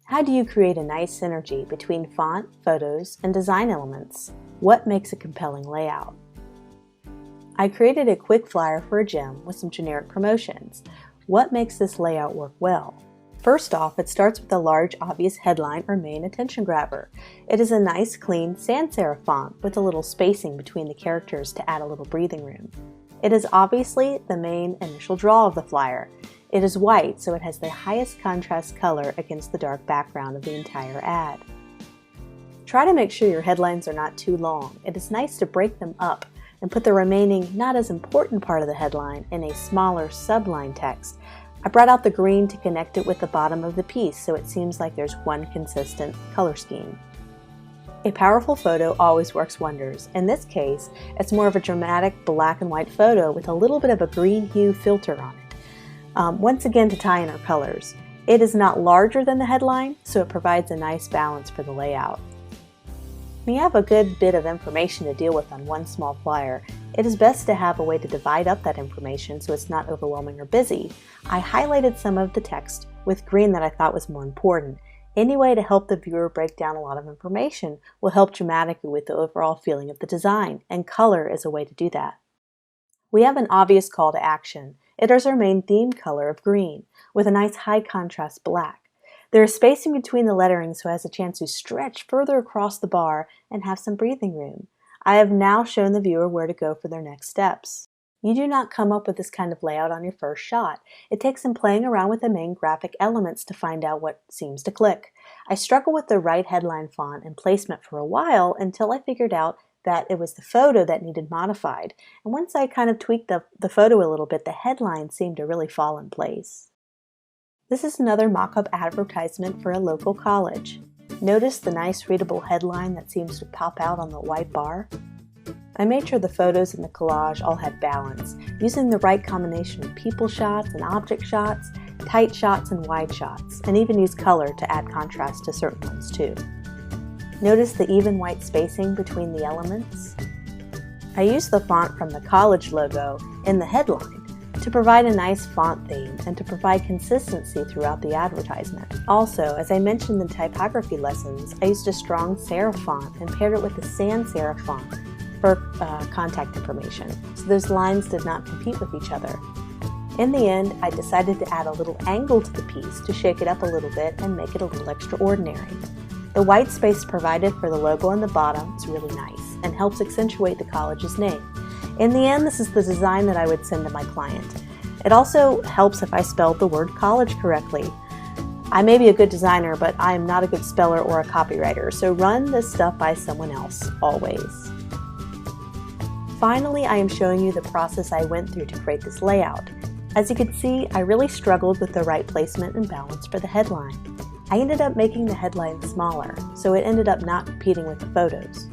How do you create a nice synergy between font, photos, and design elements? What makes a compelling layout? I created a quick flyer for a gym with some generic promotions. What makes this layout work well? First off, it starts with a large, obvious headline or main attention grabber. It is a nice, clean sans serif font with a little spacing between the characters to add a little breathing room. It is obviously the main initial draw of the flyer. It is white, so it has the highest contrast color against the dark background of the entire ad. Try to make sure your headlines are not too long. It is nice to break them up and put the remaining, not as important part of the headline in a smaller subline text. I brought out the green to connect it with the bottom of the piece so it seems like there's one consistent color scheme. A powerful photo always works wonders. In this case, it's more of a dramatic black and white photo with a little bit of a green hue filter on it. Once again, to tie in our colors. It is not larger than the headline, so it provides a nice balance for the layout. When you have a good bit of information to deal with on one small flyer, it is best to have a way to divide up that information so it's not overwhelming or busy. I highlighted some of the text with green that I thought was more important. Any way to help the viewer break down a lot of information will help dramatically with the overall feeling of the design, and color is a way to do that. We have an obvious call to action. It is our main theme color of green, with a nice high contrast black. There is spacing between the lettering so it has a chance to stretch further across the bar and have some breathing room. I have now shown the viewer where to go for their next steps. You do not come up with this kind of layout on your first shot. It takes some playing around with the main graphic elements to find out what seems to click. I struggled with the right headline font and placement for a while until I figured out that it was the photo that needed modified. And once I kind of tweaked the photo a little bit, the headline seemed to really fall in place. This is another mock-up advertisement for a local college. Notice the nice readable headline that seems to pop out on the white bar? I made sure the photos in the collage all had balance, using the right combination of people shots and object shots, tight shots and wide shots, and even used color to add contrast to certain ones too. Notice the even white spacing between the elements? I used the font from the college logo in the headline to provide a nice font theme and to provide consistency throughout the advertisement. Also, as I mentioned in typography lessons, I used a strong serif font and paired it with the sans serif font for contact information, so those lines did not compete with each other. In the end, I decided to add a little angle to the piece to shake it up a little bit and make it a little extraordinary. The white space provided for the logo on the bottom is really nice and helps accentuate the college's name. In the end, this is the design that I would send to my client. It also helps if I spelled the word college correctly. I may be a good designer, but I am not a good speller or a copywriter, so run this stuff by someone else, always. Finally, I am showing you the process I went through to create this layout. As you can see, I really struggled with the right placement and balance for the headline. I ended up making the headline smaller, so it ended up not competing with the photos.